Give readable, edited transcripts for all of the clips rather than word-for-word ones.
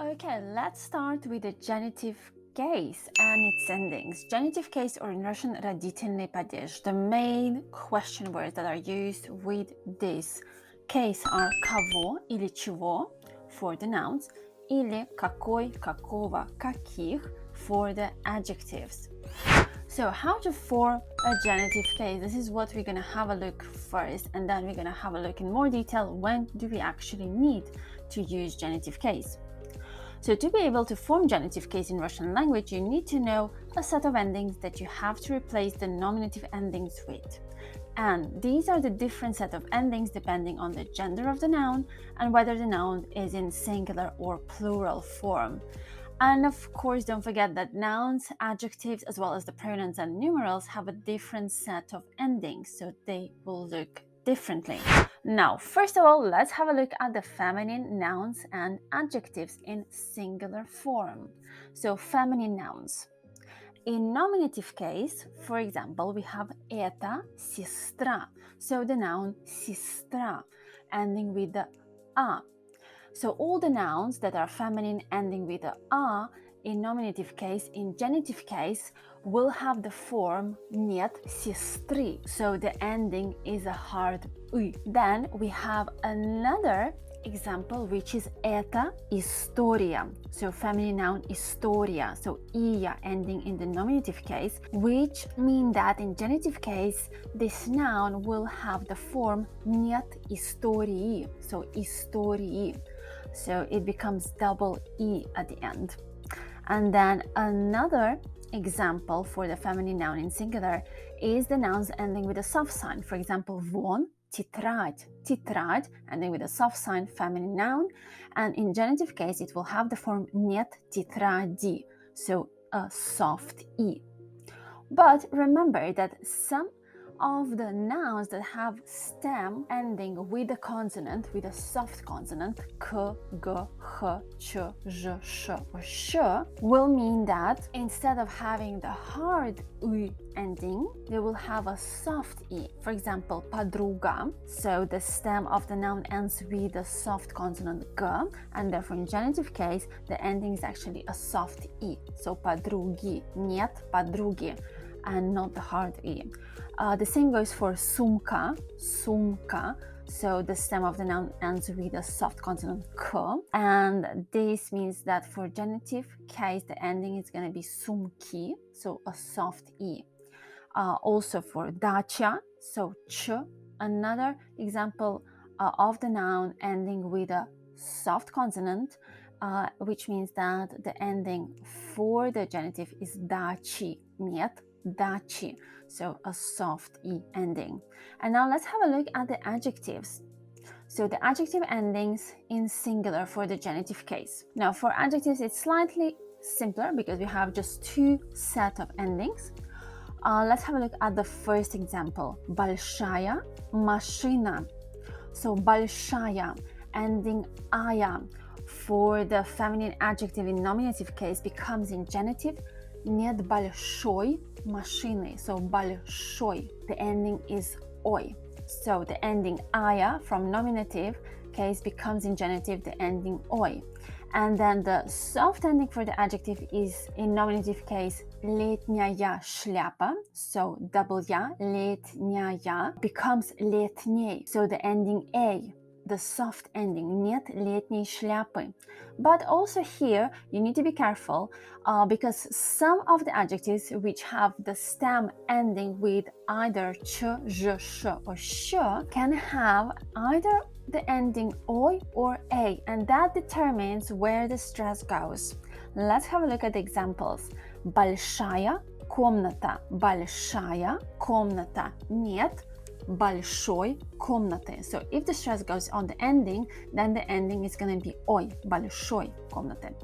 Okay, let's start with the genitive case and its endings. Genitive case, or in Russian Родительный падеж. The main question words that are used with this case are кого или чего for the nouns, или какой, какого, каких for the adjectives. So how to form a genitive case? This is what we're going to have a look first, and then we're going to have a look in more detail when do we actually need to use genitive case. So to be able to form genitive case in Russian language, you need to know a set of endings that you have to replace the nominative endings with. And these are the different set of endings depending on the gender of the noun and whether the noun is in singular or plural form. And of course, don't forget that nouns, adjectives, as well as the pronouns and numerals have a different set of endings, so they will look differently. Now, first of all, let's have a look at the feminine nouns and adjectives in singular form. So, feminine nouns. In nominative case, for example, we have это сестра. So the noun сестра, ending with the a. So all the nouns that are feminine ending with the a in nominative case, in genitive case, will have the form нет сестры. So the ending is a hard ы. Then we have another example, which is это история. So feminine noun история. So ия ending in the nominative case, which mean that in genitive case, this noun will have the form нет истории. So истории. So it becomes double E at the end. And then another example for the feminine noun in singular is the nouns ending with a soft sign. For example, вон, тетрадь, тетрадь, ending with a soft sign, feminine noun. And in genitive case, it will have the form нет тетради, so a soft E. But remember that some of the nouns that have stem ending with a consonant, with a soft consonant, k, g, h, ch, zh, sh, or sh, will mean that instead of having the hard u ending, they will have a soft e. For example, подруга. So the stem of the noun ends with a soft consonant g, and therefore in genitive case, the ending is actually a soft e. So подруги, нет подруги, and not the hard e. The same goes for sumka, sumka. So the stem of the noun ends with a soft consonant k, and this means that for genitive case, the ending is going to be sumki, so a soft e. Also for dacha, so ch, another example of the noun ending with a soft consonant, which means that the ending for the genitive is dachi, нет, dachi, so a soft e ending. And now let's have a look at the adjectives. So the adjective endings in singular for the genitive case. Now for adjectives, it's slightly simpler because we have just two set of endings. Let's have a look at the first example. Большая машина. So большая, ending ая, for the feminine adjective in nominative case becomes in genitive нет большой машины. So большой, the ending is ой. So the ending ая from nominative case becomes in genitive the ending ой. And then the soft ending for the adjective is in nominative case летняя шляпа. So double я, летняя, becomes летней. So the ending a, the soft ending, нет летней шляпы. But also here, you need to be careful because some of the adjectives which have the stem ending with either ch, zh, sh, or sh can have either the ending oi or a, and that determines where the stress goes. Let's have a look at the examples. Большая комната, большая комната, нет большой комнаты. So if the stress goes on the ending, then the ending is going to be ой, большой комнаты.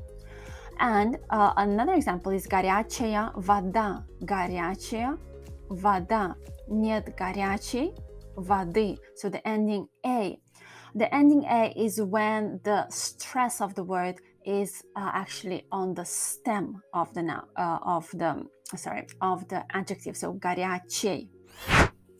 And another example is горячая вода, горячая вода, нет горячей воды. So the ending a. The ending a is when the stress of the word is actually on the stem of the noun, of the adjective. So горячей.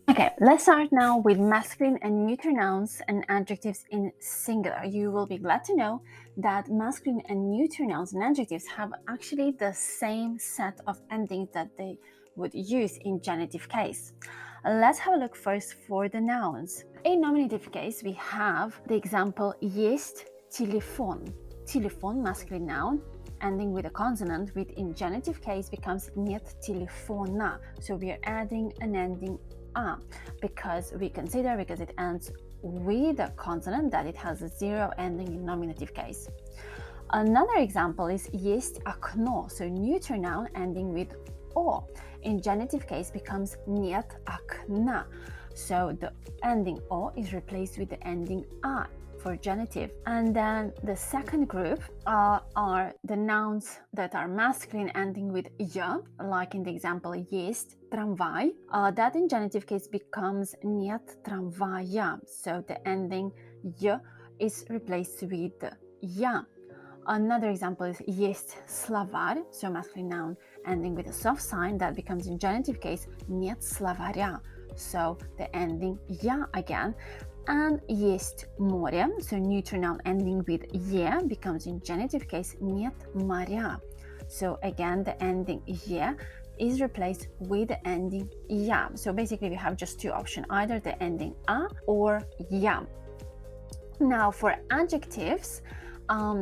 Okay, let's start now with masculine and neuter nouns and adjectives in singular. You will be glad to know that masculine and neuter nouns and adjectives have actually the same set of endings that they would use in genitive case. Let's have a look first for the nouns. In nominative case, we have the example есть телефон. Телефон, masculine noun, ending with a consonant, which in genitive case becomes нет телефона. So we are adding an ending a because it ends with a consonant that it has a zero ending in nominative case. Another example is есть окно. So neuter noun ending with o in genitive case becomes нет окна. So the ending o is replaced with the ending a for genitive. And then the second group are the nouns that are masculine ending with y, like in the example есть трамвай. That in genitive case becomes нет трамвая. So the ending y is replaced with я. Another example is есть словарь, so masculine noun ending with a soft sign, that becomes in genitive case нет словаря. So the ending я again. And есть море, so neuter noun ending with е becomes in genitive case нет моря. So again, the ending е is replaced with the ending я. So basically we have just two options, either the ending a or я. Now for adjectives,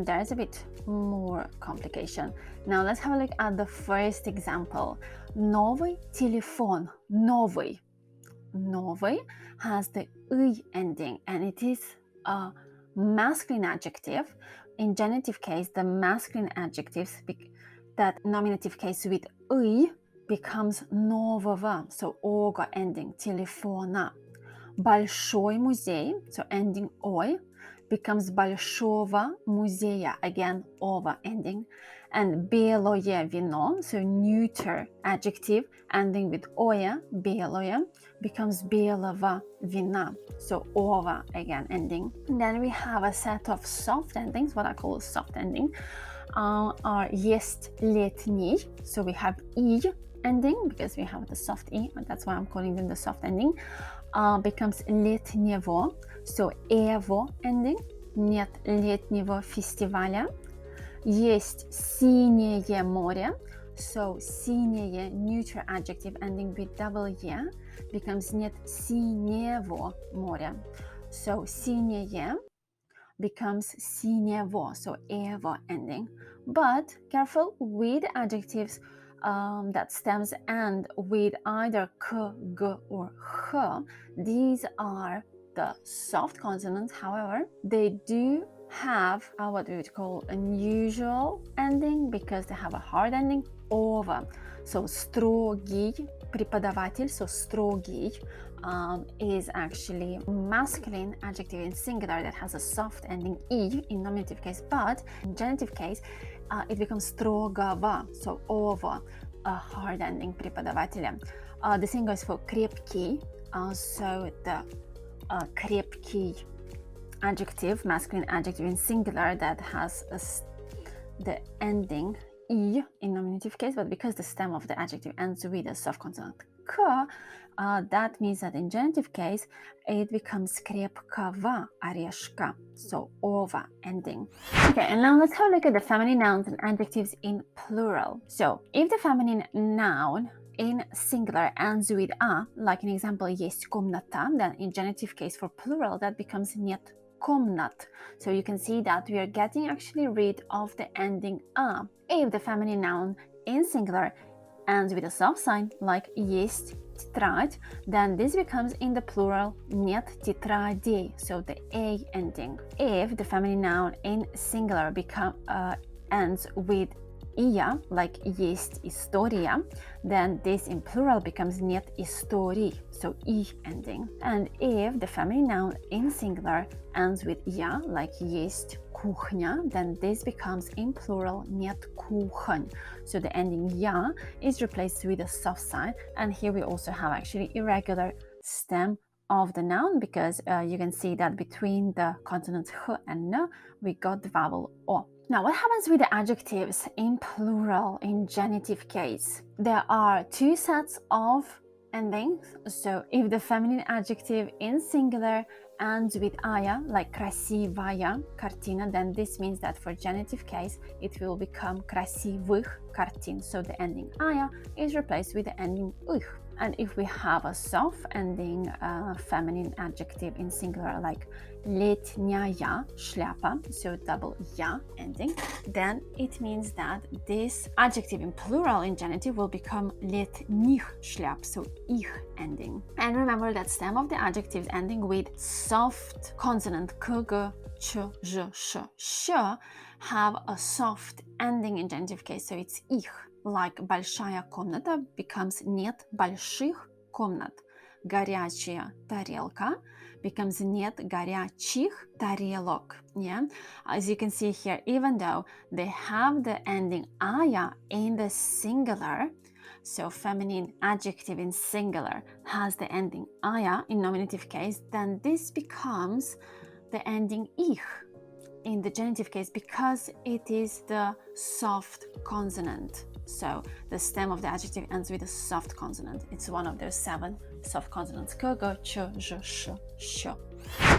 there's a bit more complication. Now let's have a look at the first example. Новый телефон. Новый. Новый has the y ending, and it is a masculine adjective. In genitive case, the masculine adjectives that nominative case with y becomes нового, so ого ending, телефона. Большой музей, so ending ой, becomes большого музея, again ова ending. And белое вино, so neuter adjective ending with оя, белое, becomes белого вина, so ова again ending. And then we have a set of soft endings, what I call soft ending, are есть летний, so we have и ending because we have the soft e, and that's why I'm calling them the soft ending. Becomes летнего, so эво ending, нет летнего фестиваля. Есть синее море, so синее neuter adjective ending with double e becomes нет синего моря. So синее becomes синего, so эво ending. But careful with adjectives that stems end with either k, g, or h. These are the soft consonants. However, they do have what we would call unusual ending because they have a hard ending over. So строгий преподаватель, so строгий is actually masculine adjective in singular that has a soft ending e in nominative case, but in genitive case it becomes строгого, so over, a hard ending преподавателя. The same goes for крепкий, so the крепкий adjective, masculine adjective in singular that has the ending e in nominative case, but because the stem of the adjective ends with a soft consonant k, that means that in genitive case it becomes крепкого орешка, so over ending. Okay, and now let's have a look at the feminine nouns and adjectives in plural. So if the feminine noun in singular ends with a, like an example есть комната, then in genitive case for plural that becomes нет комнат. So you can see that we are getting actually rid of the ending a. If the feminine noun in singular ends with a soft sign like есть тетрадь, then this becomes in the plural нет тетрадей, so the a ending. If the feminine noun in singular ends with ия, like есть история, then this in plural becomes нет историй, so и ending. And if the feminine noun in singular ends with я, like есть кухня, then this becomes in plural нет кухонь, so the ending я is replaced with a soft sign. And here we also have actually irregular stem of the noun because you can see that between the consonants h and n we got the vowel o. Now, what happens with the adjectives in plural in genitive case? There are two sets of endings. So if the feminine adjective in singular ends with aya, like красивая картина, then this means that for genitive case it will become красивых картин. So the ending aya is replaced with the ending их. And if we have a soft ending feminine adjective in singular, like летняя шляпа, so double ya ending, then it means that this adjective in plural in genitive will become летних шляп, so их ending. And remember that stem of the adjectives ending with soft consonant k, g, ch, zh, sh, sh have a soft ending in genitive case, so it's их. Like большая комната becomes нет больших комнат. Горячая тарелка becomes нет горячих тарелок. Yeah, as you can see here, even though they have the ending aya in the singular, so feminine adjective in singular has the ending aya in nominative case, then this becomes the ending ich in the genitive case because it is the soft consonant. So the stem of the adjective ends with a soft consonant. It's one of those 7 soft consonants: k, g, ch, zh, sh, sh.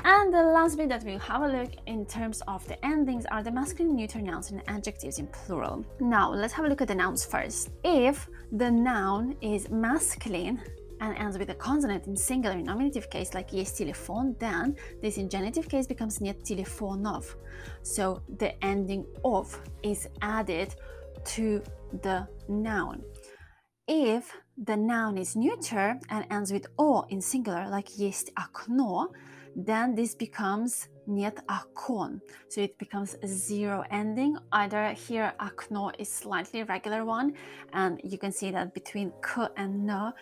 And the last bit that we'll have a look in terms of the endings are the masculine neuter nouns and adjectives in plural. Now let's have a look at the nouns first. If the noun is masculine and ends with a consonant in singular in nominative case, like есть телефон, then this in genitive case becomes нет телефонов. So the ending of is added to the noun. If the noun is neuter and ends with o in singular, like есть окно, then this becomes нет окон. So it becomes a zero ending. Either here окно is slightly irregular one, and you can see that between k and n,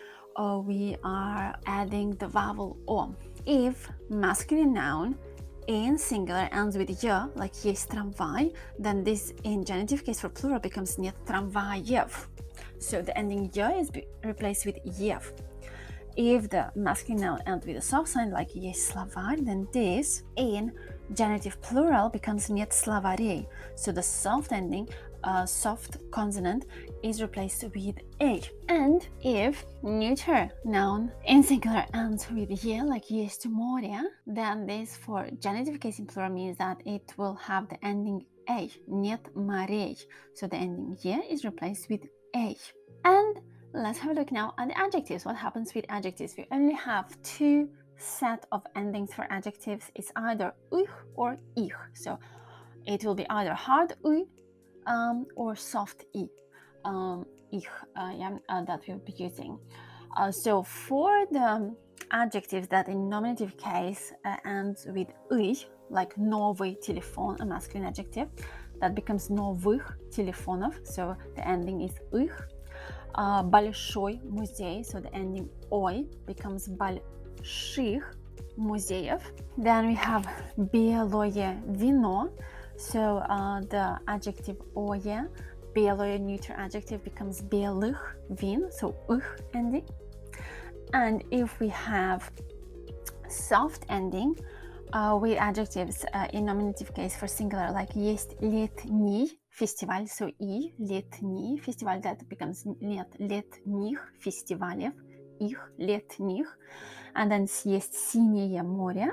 we are adding the vowel o. If masculine noun in singular ends with y, like есть трамвай, then this in genitive case for plural becomes нет трамваев. So the ending y is replaced with ev. If the masculine noun ends with a soft sign like есть словарь, then this in genitive plural becomes нет словарей. So the soft ending, soft consonant, is replaced with a. And if neuter noun in singular ends with ye, like есть море, then this for genitive case in plural means that it will have the ending a, нет морей. So the ending ye is replaced with a. And let's have a look now at the adjectives. What happens with adjectives? We only have 2 set of endings for adjectives. It's either uch or ich. So it will be either hard u or soft i, ich, that we'll be using. So for the adjectives that in nominative case ends with ich, like новый телефон, a masculine adjective, that becomes новых телефонов, so the ending is их. Большой музей, so the ending ой becomes больших музеев. Then we have белое вино, so the adjective ое, белое neuter adjective becomes белых вин, so их ending. And if we have soft ending with adjectives in nominative case for singular, like есть летний фестиваль, so и летний фестиваль, that becomes нет летних фестивалев, их летних. And then есть синее море,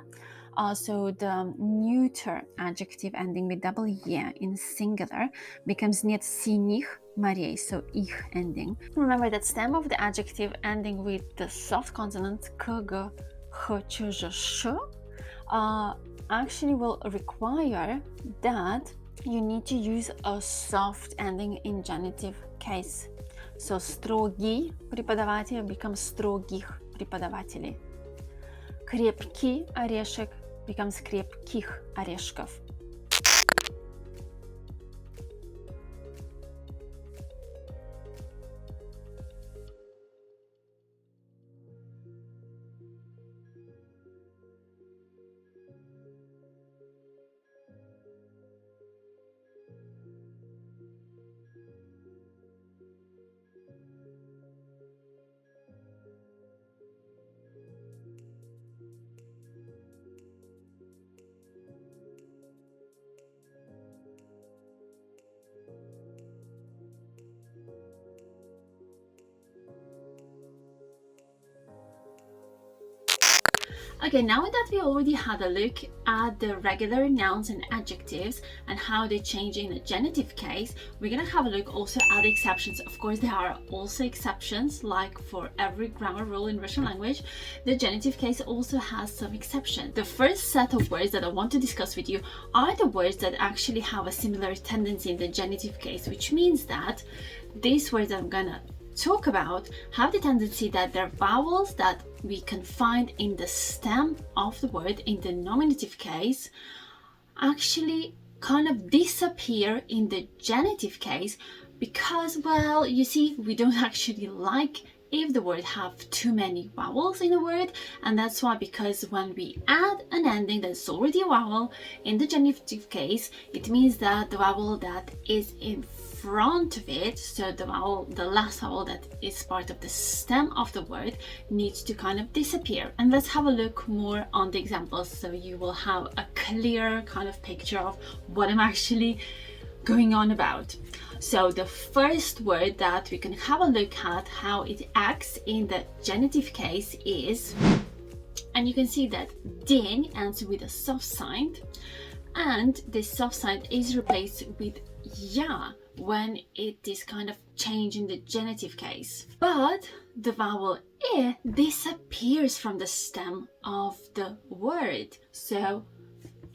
so the neuter adjective ending with double e in singular becomes нет синих морей, so их ending. Remember that stem of the adjective ending with the soft consonants k, g, h, ch, zh, sh actually will require that you need to use a soft ending in genitive case. So строгий преподаватель becomes строгих преподавателей. Крепкий орешек becomes крепких орешков. Okay, now that we already had a look at the regular nouns and adjectives and how they change in a genitive case, we're gonna have a look also at the exceptions. Of course, there are also exceptions, like for every grammar rule in Russian language, the genitive case also has some exceptions. The first set of words that I want to discuss with you are the words that actually have a similar tendency in the genitive case, which means that these words I'm gonna talk about have the tendency that they're vowels that we can find in the stem of the word in the nominative case actually kind of disappear in the genitive case because, well, you see, we don't actually like if the word have too many vowels in a word, and that's why, because when we add an ending that's already a vowel in the genitive case, it means that the vowel that is in front of it, so the last vowel that is part of the stem of the word, needs to kind of disappear. And let's have a look more on the examples so you will have a clear kind of picture of what I'm actually going on about. So the first word that we can have a look at how it acts in the genitive case is, and you can see that din ends with a soft sign, and this soft sign is replaced with ya when it is kind of changed in the genitive case. But the vowel e disappears from the stem of the word. So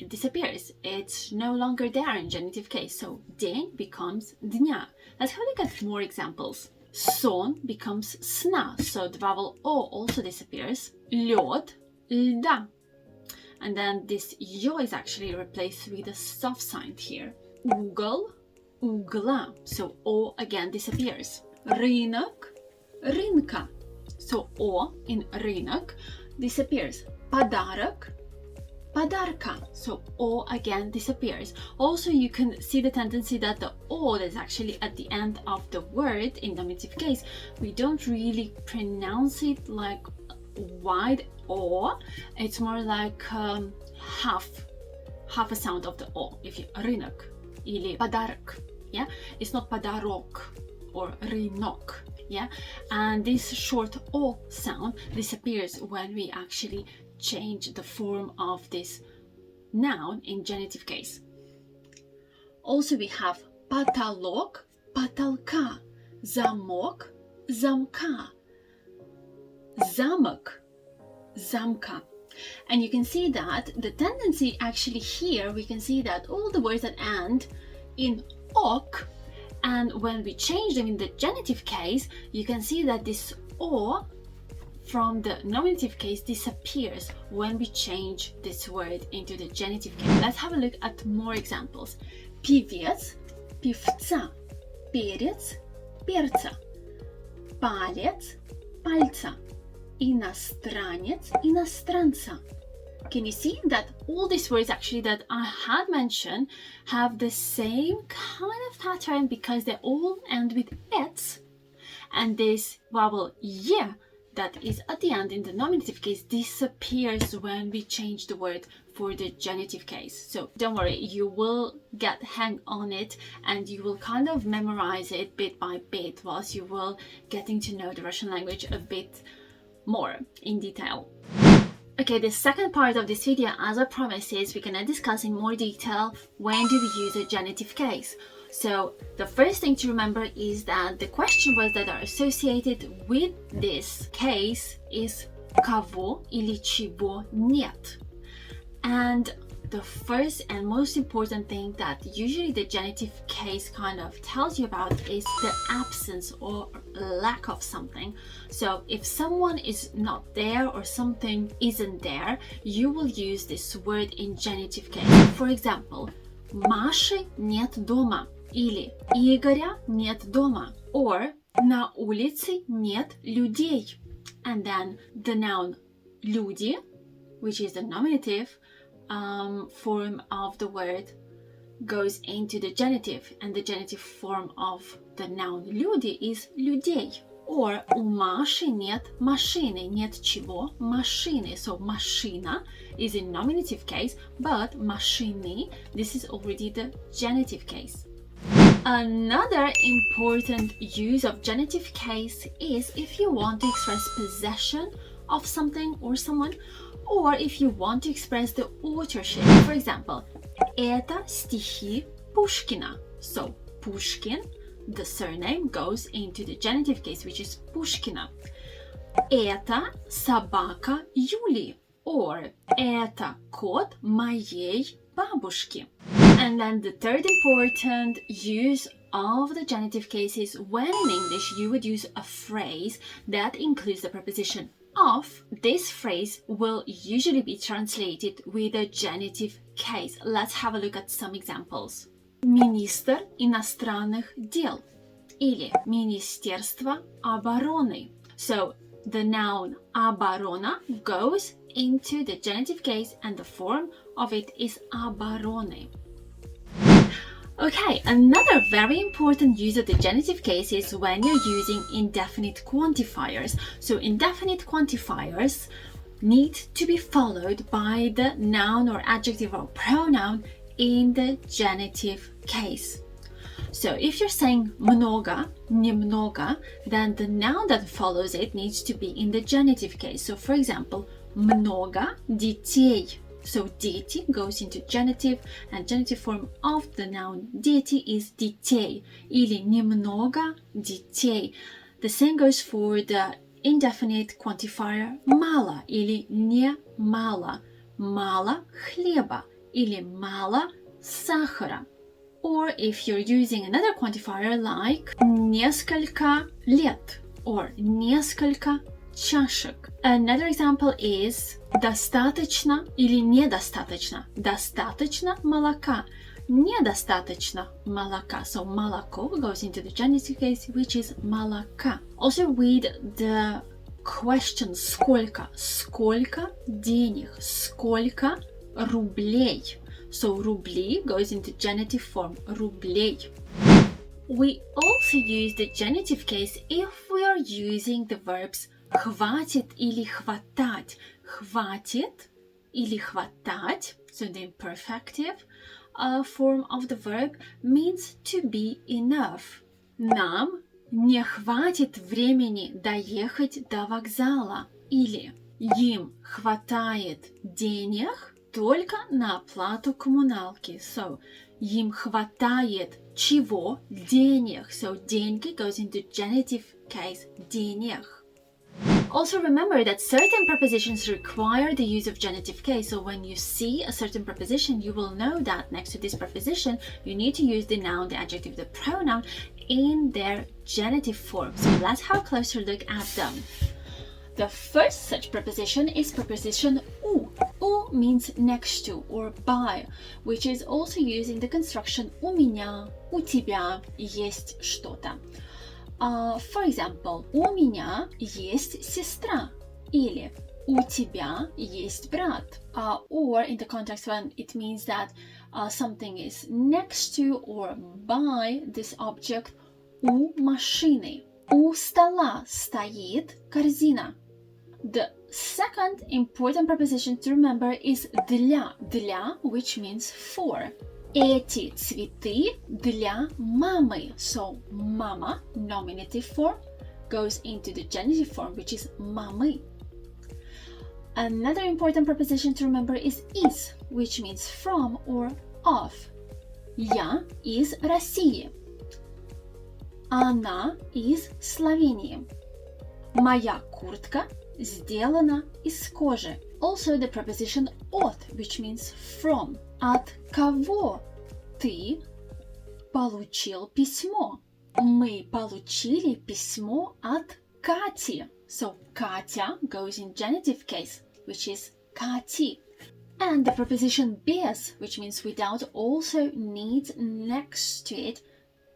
it disappears. It's no longer there in genitive case. So din becomes dня. Let's have a look at more examples. Son becomes sna. So the vowel o also disappears. Лёд, льда. And then this yo is actually replaced with a soft sign here. Угол, угла. So o again disappears. Рынок, рынка. So o in рынок disappears. Подарок, подарка. So o again disappears. Also, you can see the tendency that the o that's actually at the end of the word in nominative case, we don't really pronounce it like wide o. It's more like half a sound of the o. If you рынок или подарок, yeah, it's not подарок or рынок, yeah, and this short o sound disappears when we actually change the form of this noun in genitive case. Also, we have потолок, потолка, замок, замка, замок, замка. And you can see that the tendency actually here, we can see that all the words that end in ok, and when we change them in the genitive case, you can see that this o from the nominative case disappears when we change this word into the genitive case. Let's have a look at more examples. Певец, певца, перец, перца, палец, пальца, иностранец, иностранца. Can you see that all these words actually that I had mentioned have the same kind of pattern because they all end with ets, and this vowel ye that is at the end in the nominative case disappears when we change the word for the genitive case. So don't worry, you will get hang on it and you will kind of memorize it bit by bit whilst you will getting to know the Russian language a bit more in detail. Okay, the second part of this video, as I promised, is we're gonna discuss in more detail when do we use a genitive case. So the first thing to remember is that the question words that are associated with this case is кого или чего нет. And the first and most important thing that usually the genitive case kind of tells you about is the absence or lack of something. So if someone is not there or something isn't there, you will use this word in genitive case. For example, Маши нет дома или Игоря нет дома, or на улице нет людей. And then the noun люди, which is the nominative form of the word, goes into the genitive, and the genitive form of the noun люди is людей. Or у Маши нет машины, нет чего, машины. So машина is in nominative case, but машины, this is already the genitive case. Another important use of genitive case is if you want to express possession of something or someone, or if you want to express the authorship. For example, это стихи Пушкина. So Pushkin, the surname, goes into the genitive case, which is Пушкина. Это собака Юли, or это кот моей бабушки. And then the third important use of the genitive case is when in English you would use a phrase that includes the preposition of. This phrase will usually be translated with a genitive case. Let's have a look at some examples. Министр иностранных дел или Министерство обороны. So the noun оборона goes into the genitive case and the form of it is обороны. Okay, another very important use of the genitive case is when you're using indefinite quantifiers. So indefinite quantifiers need to be followed by the noun or adjective or pronoun in the genitive case. So if you're saying много, немного, then the noun that follows it needs to be in the genitive case. So for example, много детей. So дети goes into genitive, and genitive form of the noun дети is детей, или немного детей. The same goes for the indefinite quantifier мало или не мало. Мало хлеба или мало сахара. Or if you're using another quantifier like несколько лет or несколько чашек. Another example is достаточно или недостаточно. Достаточно молока, недостаточно молока. So молоко goes into the genitive case, which is молока. Also with the question сколько. Сколько денег? Сколько рублей? So рубли goes into genitive form, рублей. We also use the genitive case if we are using the verbs хватит или хватать. Хватит или хватать, so the imperfective form of the verb means to be enough. Нам не хватит времени доехать до вокзала. Или им хватает денег только на оплату коммуналки. So, им хватает чего? Денег. So, деньги goes into genitive case, денег. Also remember that certain prepositions require the use of genitive case. So when you see a certain preposition, you will know that next to this preposition, you need to use the noun, the adjective, the pronoun in their genitive form. So let's have a closer look at them. The first such preposition is preposition у. У means next to or by, which is also used in the construction у меня, у тебя есть что-то. For example, у меня есть сестра или у тебя есть брат. Or in the context when it means that something is next to or by this object, у машины. У стола стоит корзина. The second important preposition to remember is для, which means for. Эти цветы для мамы. So, мама, nominative form, goes into the genitive form, which is мамы. Another important preposition to remember is which means from or of. Я из России. Она из Словении. Моя куртка сделана из кожи. Also the preposition от, which means from. От кого ты получил письмо? Мы получили письмо от Кати. So Катя goes in genitive case, which is Кати. And the preposition без, which means without, also needs next to it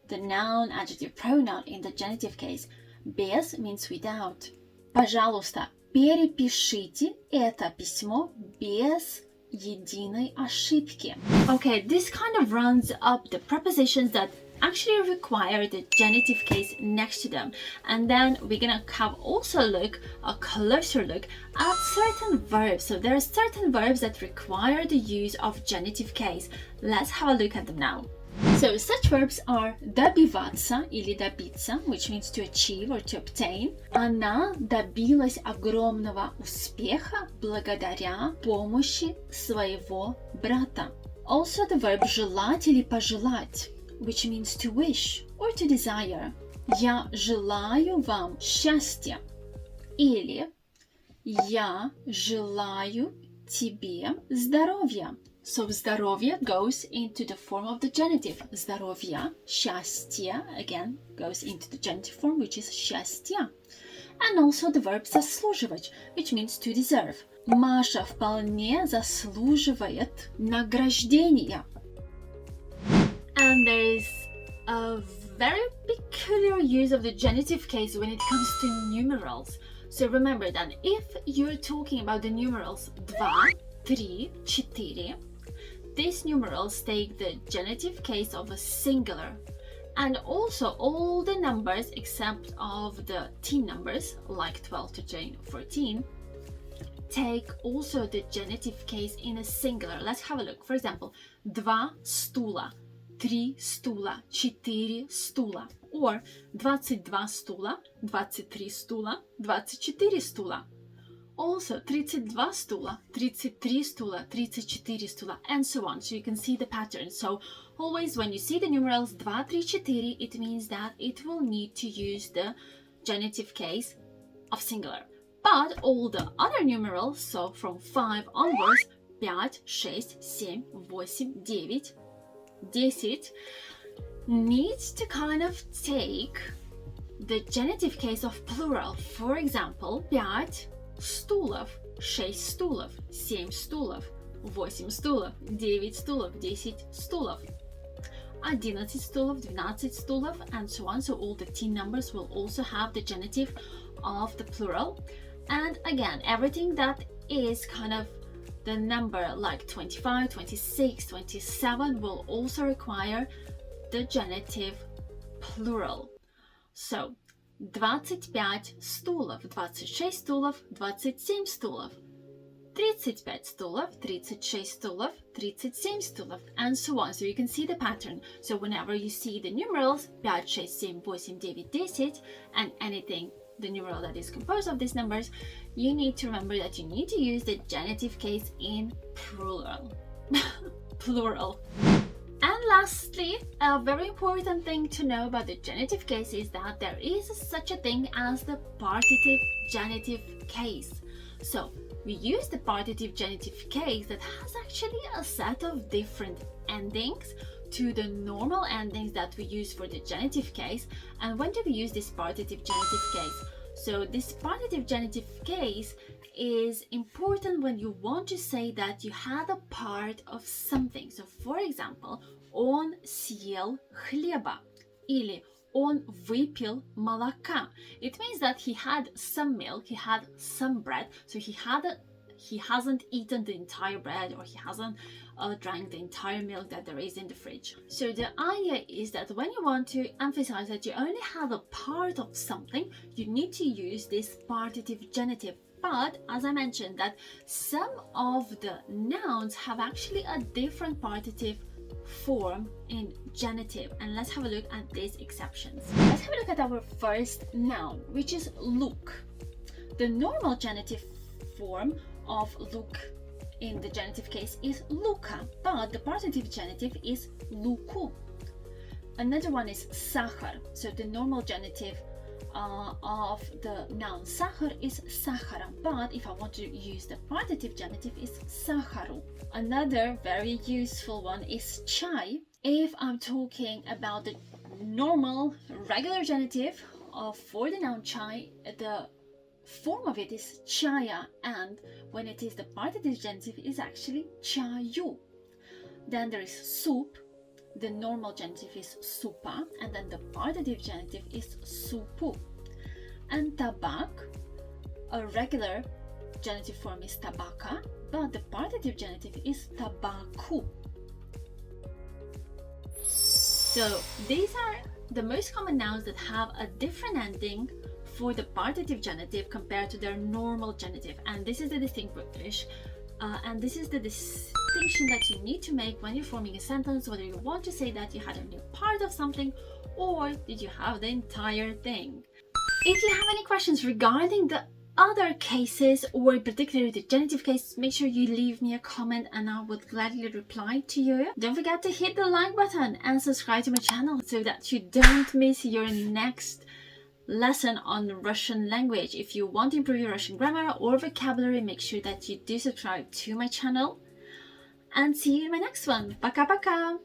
the noun, adjective, pronoun in the genitive case. Без means without. Пожалуйста, перепишите это письмо без единой ошибки. Okay, this kind of rounds up the prepositions that actually require the genitive case next to them. And then we're gonna have also a closer look at certain verbs. So there are certain verbs that require the use of genitive case. Let's have a look at them now. So such verbs are добиваться или добиться, which means to achieve or to obtain. Она добилась огромного успеха благодаря помощи своего брата. Also the verb желать или пожелать, which means to wish or to desire. Я желаю вам счастья. Или я желаю тебе здоровья. So здоровье goes into the form of the genitive. Здоровье, счастье, again, goes into the genitive form, which is счастье. And also the verb заслуживать, which means to deserve. Маша вполне заслуживает награждения. And there is a very peculiar use of the genitive case when it comes to numerals. So remember that if you're talking about the numerals 2, 3, 4, these numerals take the genitive case of a singular. And also all the numbers except of the teen numbers, like 12 to 14, take also the genitive case in a singular. Let's have a look. For example, 2 стула, 3 стула, 4 стула. Or 22 стула, 23 стула, 24 стула. Also 32 стула, 33 стула, 34 стула, and so on. So you can see the pattern. So always when you see the numerals 2, 3, 4, it means that it will need to use the genitive case of singular. But all the other numerals, so from 5 onwards, 5, 6, 7, 8, 9, 10, needs to kind of take the genitive case of plural. For example, 5 стулов, 6 стулов, 7 стулов, 8 стулов, 9 стулов, 10 стулов, 11 стулов, 12 стулов, and so on. So all the teen numbers will also have the genitive of the plural. And again, everything that is kind of the number like 25, 26, 27 will also require the genitive plural. So 25 стулов, 26 стулов, 27 стулов, 35 стулов, 36 стулов, 37 стулов, and so on. So you can see the pattern. So whenever you see the numerals 5, 6, 7, 8, 9, 10, and anything, the numeral that is composed of these numbers, you need to remember that you need to use the genitive case in plural. Plural. And lastly, a very important thing to know about the genitive case is that there is such a thing as the partitive genitive case. So we use the partitive genitive case that has actually a set of different endings to the normal endings that we use for the genitive case. And when do we use this partitive genitive case? So this partitive genitive case is important when you want to say that you had a part of something. So for example, он съел хлеба или он выпил молока. It means that he had some milk, he had some bread, so he hasn't eaten the entire bread, or he hasn't drank the entire milk that there is in the fridge. So the idea is that when you want to emphasize that you only have a part of something, you need to use this partitive genitive. But as I mentioned, that some of the nouns have actually a different partitive form in genitive, and let's have a look at these exceptions. Let's have a look at our first noun, which is look. The normal genitive form of look in the genitive case is luka, but the partitive genitive is luku. Another one is сахар. So the normal genitive of the noun сахар is сахаром, but if I want to use the partitive genitive, is сахару. Another very useful one is chai. If I'm talking about the normal regular genitive for the noun chai, the form of it is chaya, and when it is the partitive genitive, is actually chayu. Then there is soup. The normal genitive is supa, and then the partitive genitive is supu. And tabak, a regular genitive form is tabaka, but the partitive genitive is tabaku. So these are the most common nouns that have a different ending for the partitive genitive compared to their normal genitive, and this is the distinguish, and this is the distinction that you need to make when you're forming a sentence, whether you want to say that you had only a part of something or did you have the entire thing. If you have any questions regarding the other cases, or in particular the genitive case, make sure you leave me a comment and I would gladly reply to you. Don't forget to hit the like button and subscribe to my channel so that you don't miss your next lesson on Russian language. If you want to improve your Russian grammar or vocabulary, make sure that you do subscribe to my channel. And see you in my next one. Пока-пока!